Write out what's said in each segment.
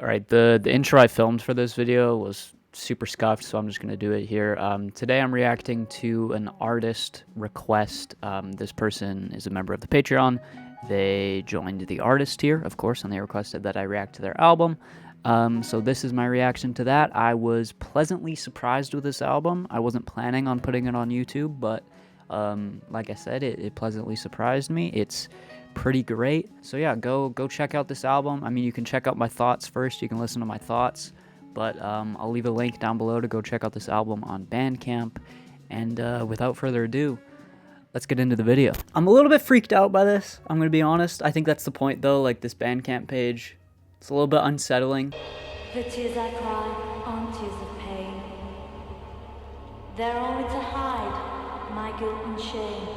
All right, the intro I filmed for this video was super scuffed, so I'm just gonna do it here. Today I'm reacting to an artist request. This person is a member of the Patreon. They joined the artist tier, of course, and they requested that I react to their album. So this is my reaction to that. I was pleasantly surprised with this album. I wasn't planning on putting it on YouTube, but like I said, it pleasantly surprised me. It's pretty great. So yeah, go check out this album. I mean, you can check out my thoughts first. You can listen to my thoughts, but I'll leave a link down below to go check out this album on Bandcamp. And without further ado, let's get into the video. I'm a little bit freaked out by this, I'm gonna be honest. I think that's the point though, like this Bandcamp page, it's a little bit unsettling. The tears I cry aren't tears of pain. They're only to hide my guilt and shame.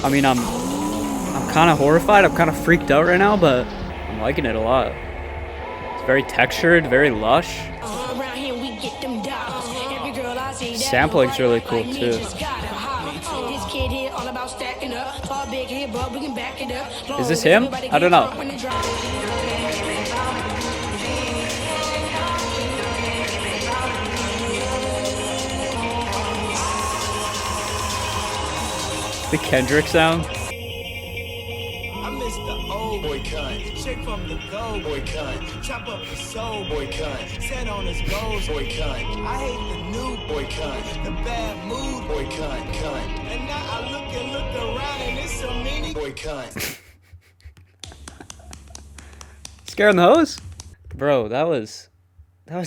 I mean, I'm kind of horrified. I'm kind of freaked out right now, but I'm liking it a lot. It's very textured, very lush. Sampling's really cool too. Is this him? I don't know. The Kendrick sound. I miss the old boy cunt. Shake from the gold boy cunt. Chop up the soul boy cunt. Set on his goals boy cunt. I hate the new boy cunt. The bad mood boy cunt. And now I look around and there's so many boy cunt. Scaring the hose? Bro, that was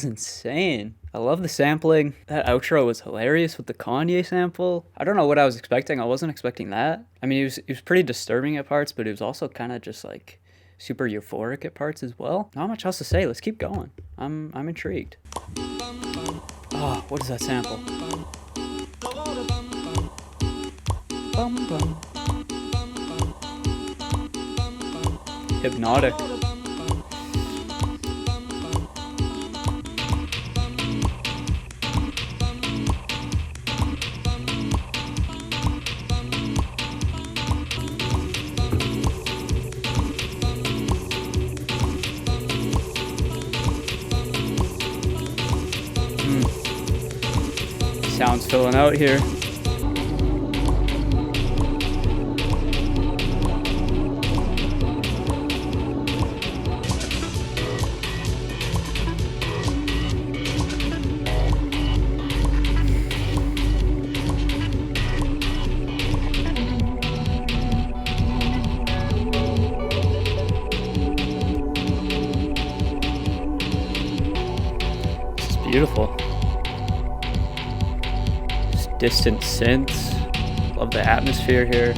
insane. I love the sampling. That outro was hilarious with the Kanye sample. I don't know what I was expecting. I wasn't expecting that. I mean, it was pretty disturbing at parts, but it was also kind of just like super euphoric at parts as well. Not much else to say. Let's keep going. I'm intrigued. Oh, what is that sample? Hypnotic. Sounds filling out here. This is beautiful. Distant synths. Love the atmosphere here.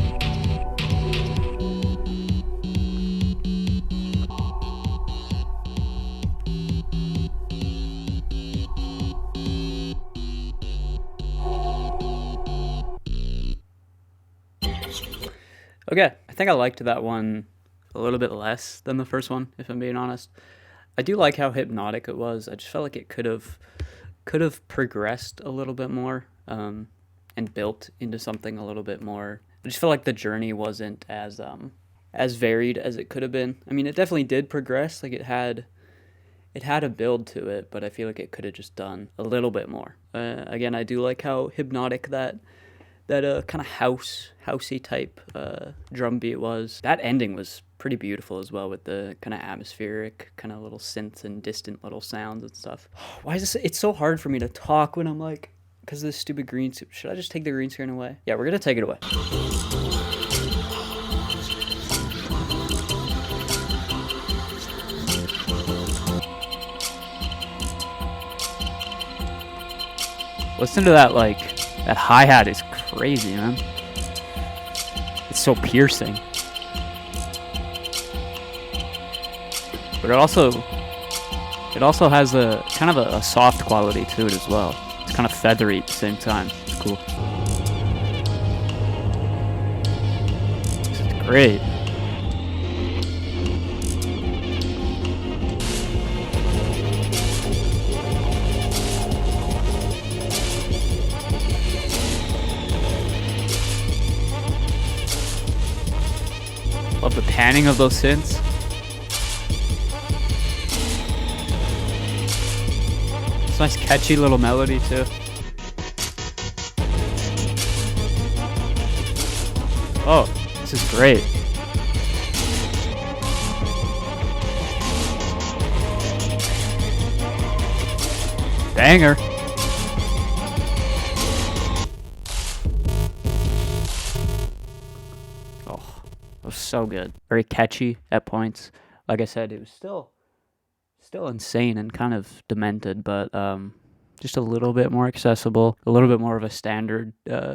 Okay, I think I liked that one a little bit less than the first one, if I'm being honest. I do like how hypnotic it was. I just felt like it could have progressed a little bit more. And built into something a little bit more. I just feel like the journey wasn't as varied as it could have been. I mean, it definitely did progress. Like it had a build to it, but I feel like it could have just done a little bit more. Again, I do like how hypnotic that kind of housey type drum beat was. That ending was pretty beautiful as well, with the kind of atmospheric kind of little synths and distant little sounds and stuff. Why is this? It's so hard for me to talk when I'm like, because of this stupid green screen. Should I just take the green screen away? Yeah, we're gonna take it away. Listen to that, like, that hi-hat is crazy, man. It's so piercing. But it also has a kind of a soft quality to it as well. It's kind of feathery at the same time. It's cool. great. Love the panning of those synths. It's a nice catchy little melody too. Oh, this is great. Banger. Oh, it was so good. Very catchy at points. Like I said, it was still insane and kind of demented, but just a little bit more accessible, a little bit more of a standard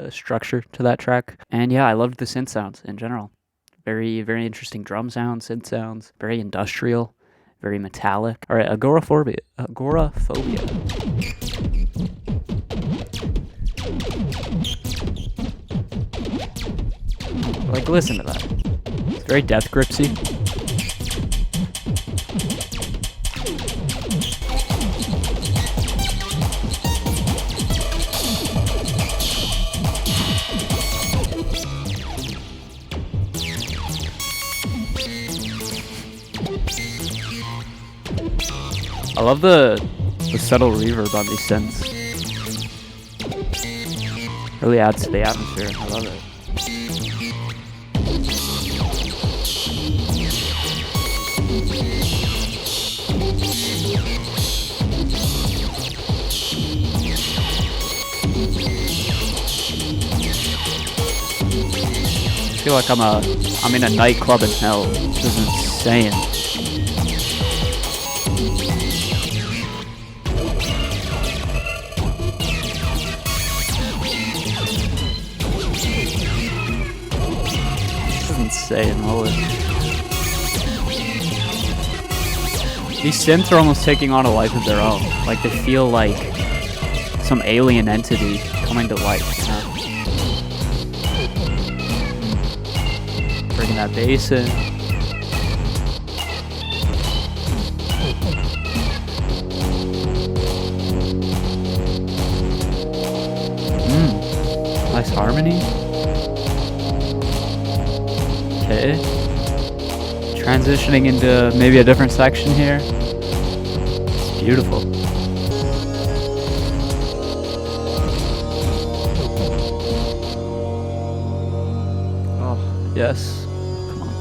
structure to that track. And yeah, I loved the synth sounds in general. Very, very interesting drum sounds, synth sounds, very industrial, very metallic. All right, Agoraphobia. Like, listen to that. It's very Death Gripsy. I love the subtle reverb on these synths. Really adds to the atmosphere. I love it. I feel like I'm in a nightclub in hell. This is insane. Insane, holy. These synths are almost taking on a life of their own. Like, they feel like some alien entity coming to life, you know? Bringing that bass in. Nice harmony. Okay. Transitioning into maybe a different section here. It's beautiful. Oh, yes. Come on.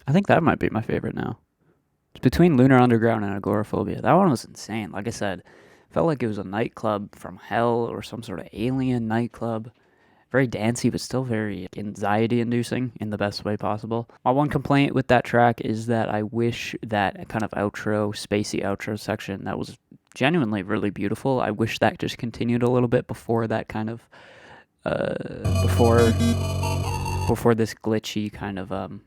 I think that might be my favorite now. It's between Lunar Underground and Agoraphobia. That one was insane. Like I said, felt like it was a nightclub from hell or some sort of alien nightclub. Very dancey, but still very anxiety-inducing in the best way possible. My one complaint with that track is that I wish that kind of outro, spacey outro section that was genuinely really beautiful, I wish that just continued a little bit before that kind of, before this glitchy kind of,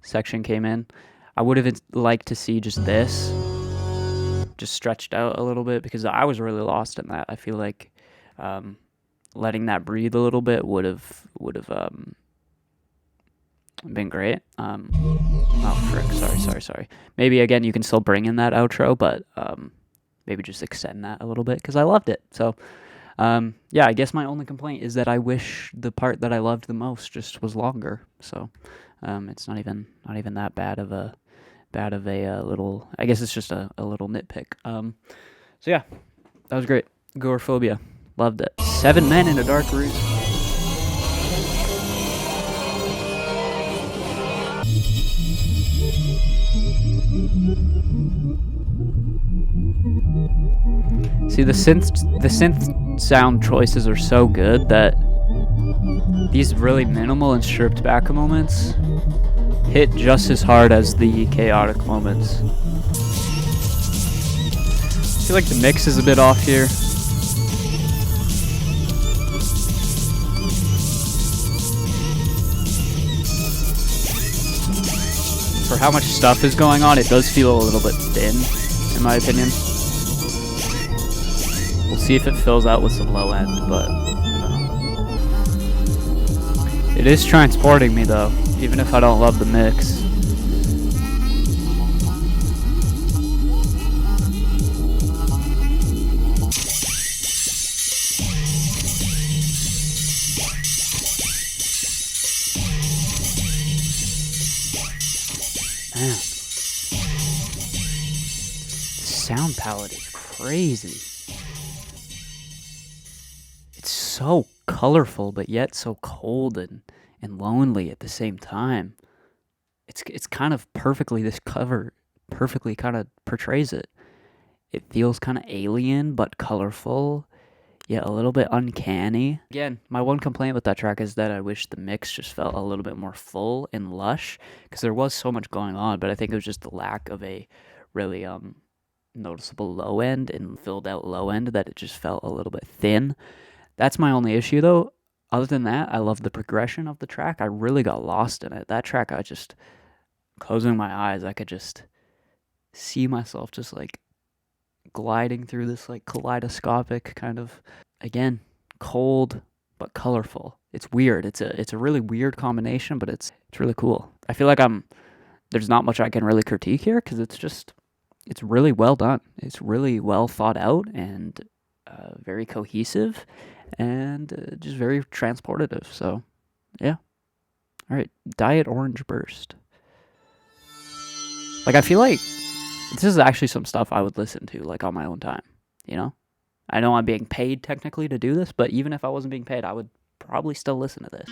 section came in. I would have liked to see just this just stretched out a little bit, because I was really lost in that. I feel like letting that breathe a little bit would have been great. Oh frick, sorry. Maybe again you can still bring in that outro, but maybe just extend that a little bit, because I loved it. So yeah, I guess my only complaint is that I wish the part that I loved the most just was longer. So it's not even that bad of a little, I guess it's just a little nitpick. So yeah, that was great. Agoraphobia, loved it. 7 Men in a Dark Room. See, the synth sound choices are so good that these really minimal and stripped back moments hit just as hard as the chaotic moments. feel like the mix is a bit off here. For how much stuff is going on, it does feel a little bit thin, in my opinion. We'll see if it fills out with some low end, but it is transporting me though, even if I don't love the mix. Man, the sound palette is crazy. It's so colorful, but yet so cold and lonely at the same time. It's kind of perfectly, this cover perfectly kind of portrays it. It feels kind of alien, but colorful, yet a little bit uncanny. Again, my one complaint with that track is that I wish the mix just felt a little bit more full and lush, because there was so much going on, but I think it was just the lack of a really noticeable low end and filled out low end that it just felt a little bit thin. That's my only issue though. Other than that, I love the progression of the track. I really got lost in it. That track, I just, closing my eyes, I could just see myself just like gliding through this like kaleidoscopic kind of, again, cold but colorful. It's weird. It's a really weird combination, but it's really cool. I feel like there's not much I can really critique here, because it's really well done. It's really well thought out and very cohesive and just very transportative. So yeah. All right, Diet Orange Burst. Like, I feel like this is actually some stuff I would listen to, like, on my own time, you know? I know I'm being paid technically to do this, but even if I wasn't being paid, I would probably still listen to this.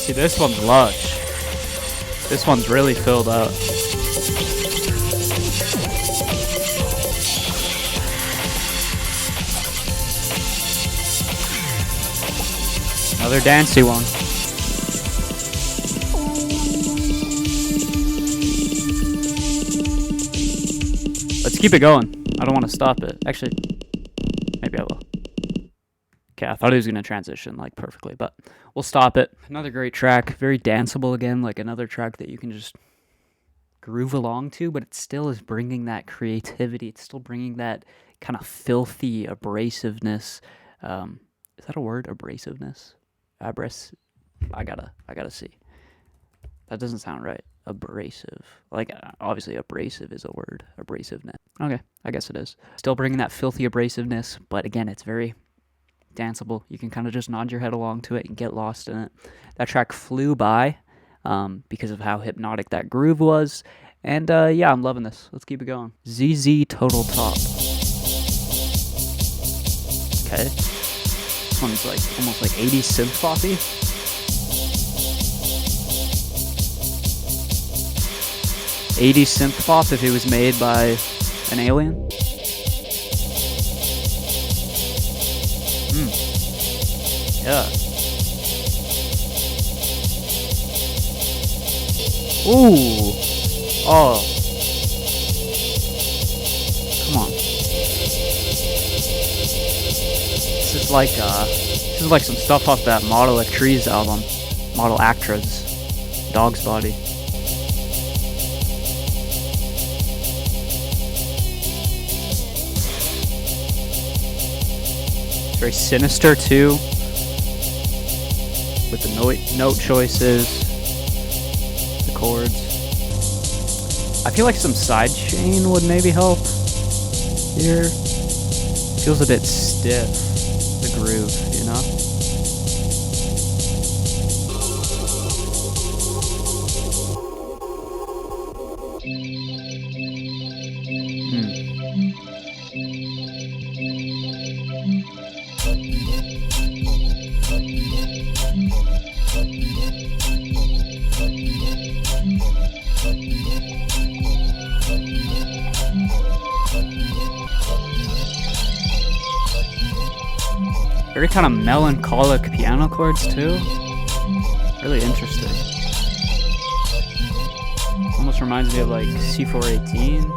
See, this one's lush. This one's really filled out. Another dancey one. Let's keep it going. I don't want to stop it. Actually, maybe I will. Okay, I thought it was going to transition like perfectly, but we'll stop it. Another great track, very danceable again, like another track that you can just groove along to, but it still is bringing that creativity. It's still bringing that kind of filthy abrasiveness. Is that a word? Abrasiveness? I gotta see. That doesn't sound right. Abrasive. Like, obviously abrasive is a word. Abrasiveness. Okay, I guess it is. Still bringing that filthy abrasiveness, but again, it's very danceable. You can kind of just nod your head along to it and get lost in it. That track flew by because of how hypnotic that groove was. And yeah, I'm loving this. Let's keep it going. ZZ Total Top. Okay. This one's like almost like 80s synth poppy. '80s synth pop if it was made by an alien. Yeah. Ooh. Oh. Come on. This is like some stuff off that Model Actriz album. Model Actras. Dog's Body. It's very sinister too, with the note choices, the chords. I feel like some sidechain would maybe help here. Feels a bit stiff, the groove, you know? Very kind of melancholic piano chords too. Really interesting. Almost reminds me of like C418.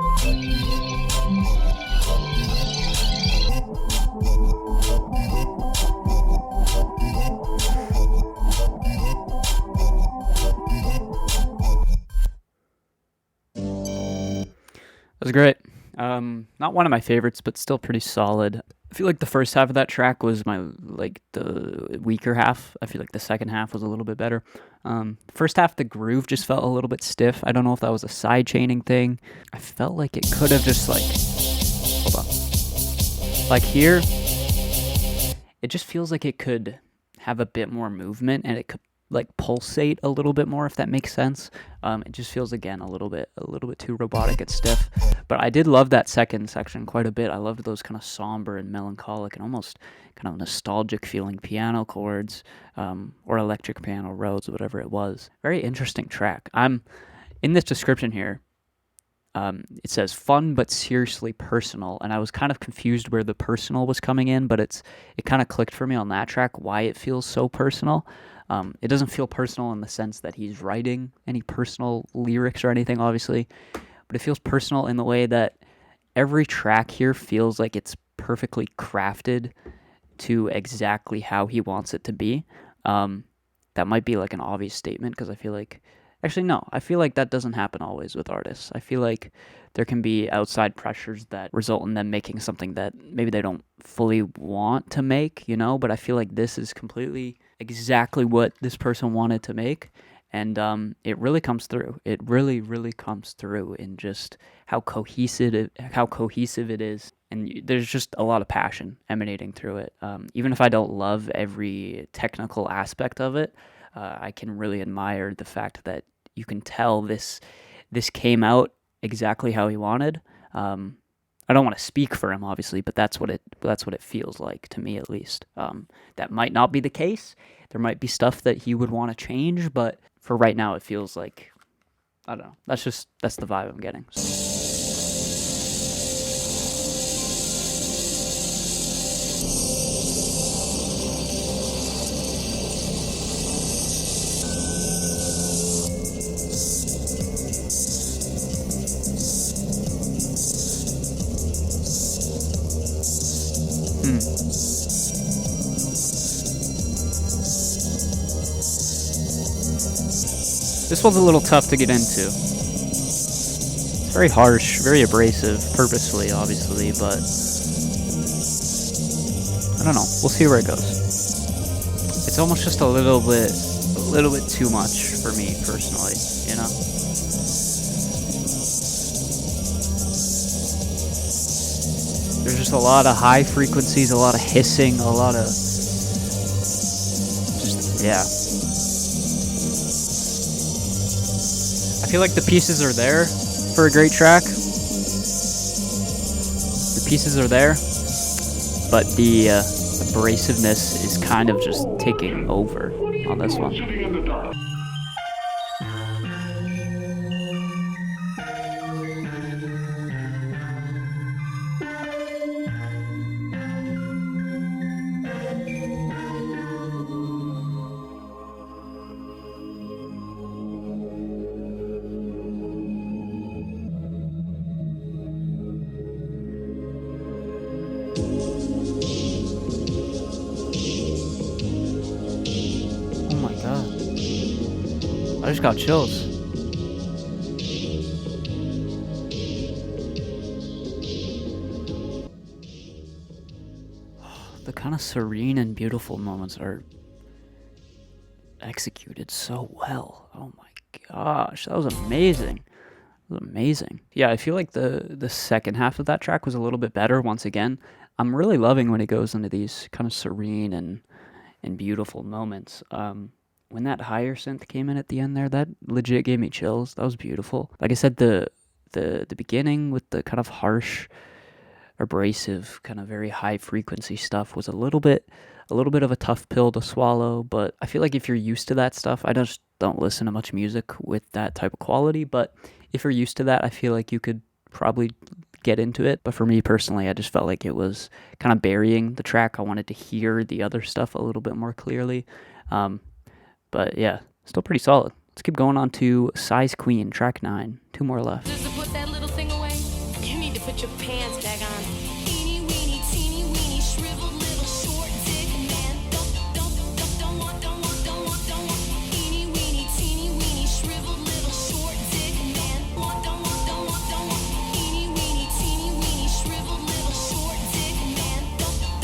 That was great. Not one of my favorites, but still pretty solid. I feel like the first half of that track was the weaker half. I feel like the second half was a little bit better. First half, the groove just felt a little bit stiff. I don't know if that was a side chaining thing. I felt like it could have just hold on. Like here, it just feels like it could have a bit more movement and it could like pulsate a little bit more, if that makes sense. It just feels again a little bit too robotic and stiff. But I did love that second section quite a bit. I loved those kind of somber and melancholic and almost kind of nostalgic feeling piano chords, or electric piano roads, whatever it was. Very interesting track. I'm in this description here. It says fun but seriously personal, and I was kind of confused where the personal was coming in, but it kind of clicked for me on that track why it feels so personal. It doesn't feel personal in the sense that he's writing any personal lyrics or anything, obviously, but it feels personal in the way that every track here feels like it's perfectly crafted to exactly how he wants it to be. That might be like an obvious statement because I feel like, actually no, I feel like that doesn't happen always with artists. I feel like there can be outside pressures that result in them making something that maybe they don't fully want to make, but I feel like this is completely exactly what this person wanted to make, and it really comes through. It really, really comes through in just how cohesive it is, and there's just a lot of passion emanating through it. Even if I don't love every technical aspect of it, I can really admire the fact that you can tell this came out exactly how he wanted. I don't want to speak for him, obviously, but that's what it feels like to me, at least. That might not be the case. There might be stuff that he would want to change, but for right now, it feels like, I don't know. That's the vibe I'm getting. This one's a little tough to get into. It's very harsh, very abrasive, purposefully, obviously, but I don't know. We'll see where it goes. It's almost just a little bit too much for me personally, There's just a lot of high frequencies, a lot of hissing, a lot of yeah. I feel like the pieces are there for a great track. The pieces are there, but the abrasiveness is kind of just taking over on this one. Oh my god. I just got chills. The kind of serene and beautiful moments are executed so well. Oh my gosh, that was amazing. It was amazing. Yeah, I feel like the second half of that track was a little bit better once again. I'm really loving when it goes into these kind of serene and beautiful moments. When that higher synth came in at the end there, that legit gave me chills. That was beautiful. Like I said, the beginning with the kind of harsh, abrasive, kind of very high frequency stuff was a little bit of a tough pill to swallow, but I feel like if you're used to that stuff, I just don't listen to much music with that type of quality, but if you're used to that, I feel like you could probably get into it. But for me personally, I just felt like it was kind of burying the track. I wanted to hear the other stuff a little bit more clearly. But yeah, still pretty solid. Let's keep going on to Size Queen, track 9. 2 more left. Just to put that little thing away, you need to put your pants back on. Eeny, weeny, teeny, weeny, shriveled little short dick man. Don't want. Eeny, weeny, teeny, weeny, shriveled little short dick man. Don't want. Eeny, weeny, teeny, weeny, shriveled little short dick man. Don't want.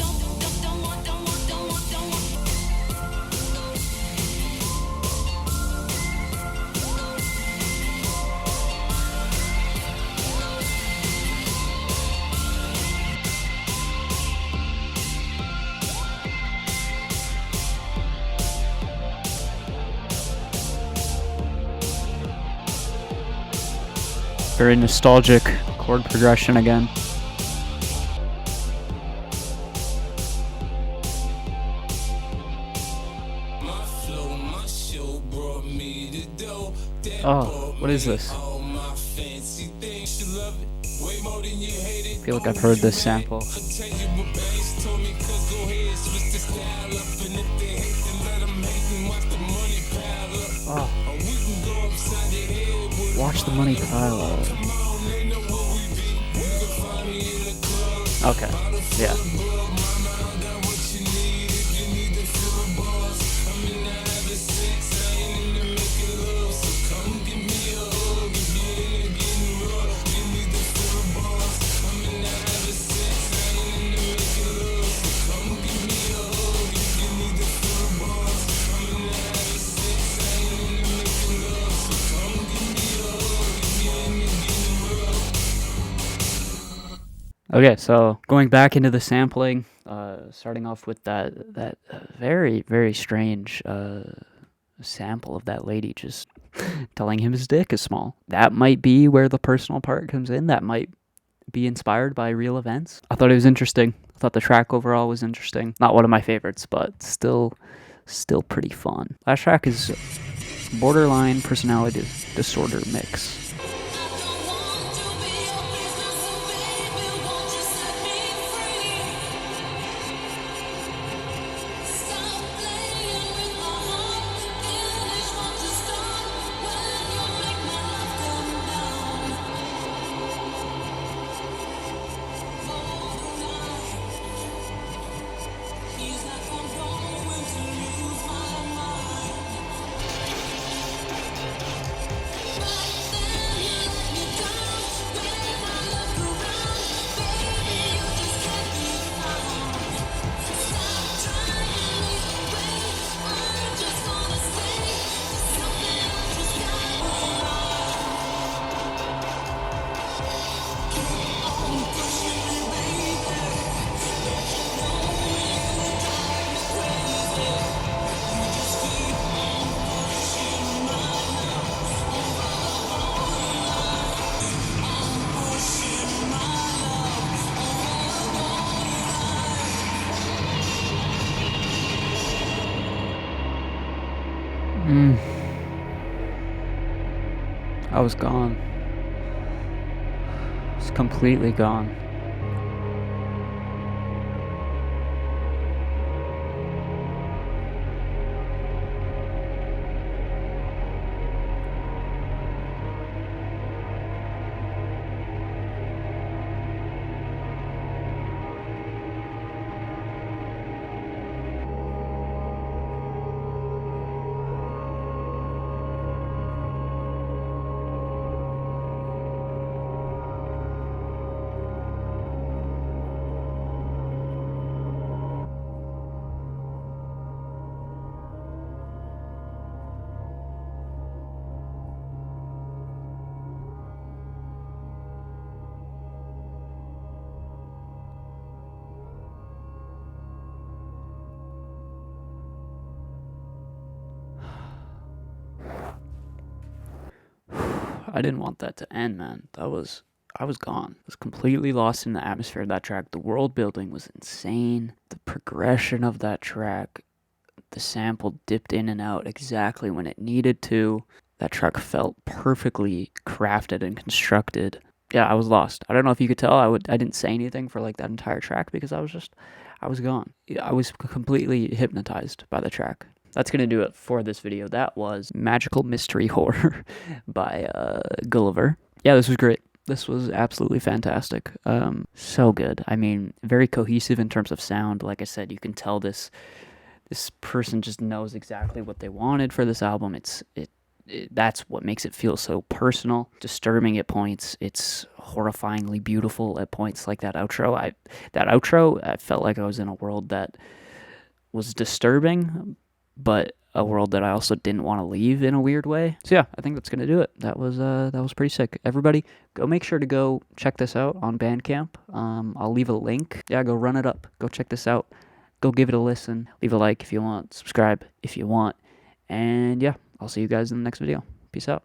Very nostalgic chord progression again. Oh, what is this? I feel like I've heard this sample. Oh. Watch the money pile up. Okay, yeah. Okay, so going back into the sampling, starting off with that very, very strange sample of that lady just telling him his dick is small. That might be where the personal part comes in. That might be inspired by real events. I thought it was interesting. I thought the track overall was interesting. Not one of my favorites, but still pretty fun. Last track is borderline personality disorder mix. I was gone. It's completely gone. I didn't want that to end, man. I was gone. I was completely lost in the atmosphere of that track. The world building was insane. The progression of that track, the sample dipped in and out exactly when it needed to. That track felt perfectly crafted and constructed. yeah, I was lost. I don't know if you could tell. I didn't say anything for like that entire track because I was gone. I was completely hypnotized by the track. That's going to do it for this video. That was Magical Mystery Horror by Gulliver. Yeah, this was great. This was absolutely fantastic. So good. I mean, very cohesive in terms of sound. Like I said, you can tell this person just knows exactly what they wanted for this album. That's what makes it feel so personal, disturbing at points. It's horrifyingly beautiful at points, like that outro. I felt like I was in a world that was disturbing, but a world that I also didn't want to leave in a weird way. So yeah, I think that's gonna do it. That was pretty sick. Everybody, go make sure to go check this out on Bandcamp. I'll leave a link. Yeah, go run it up. Go check this out. Go give it a listen. Leave a like if you want. Subscribe if you want. And yeah, I'll see you guys in the next video. Peace out.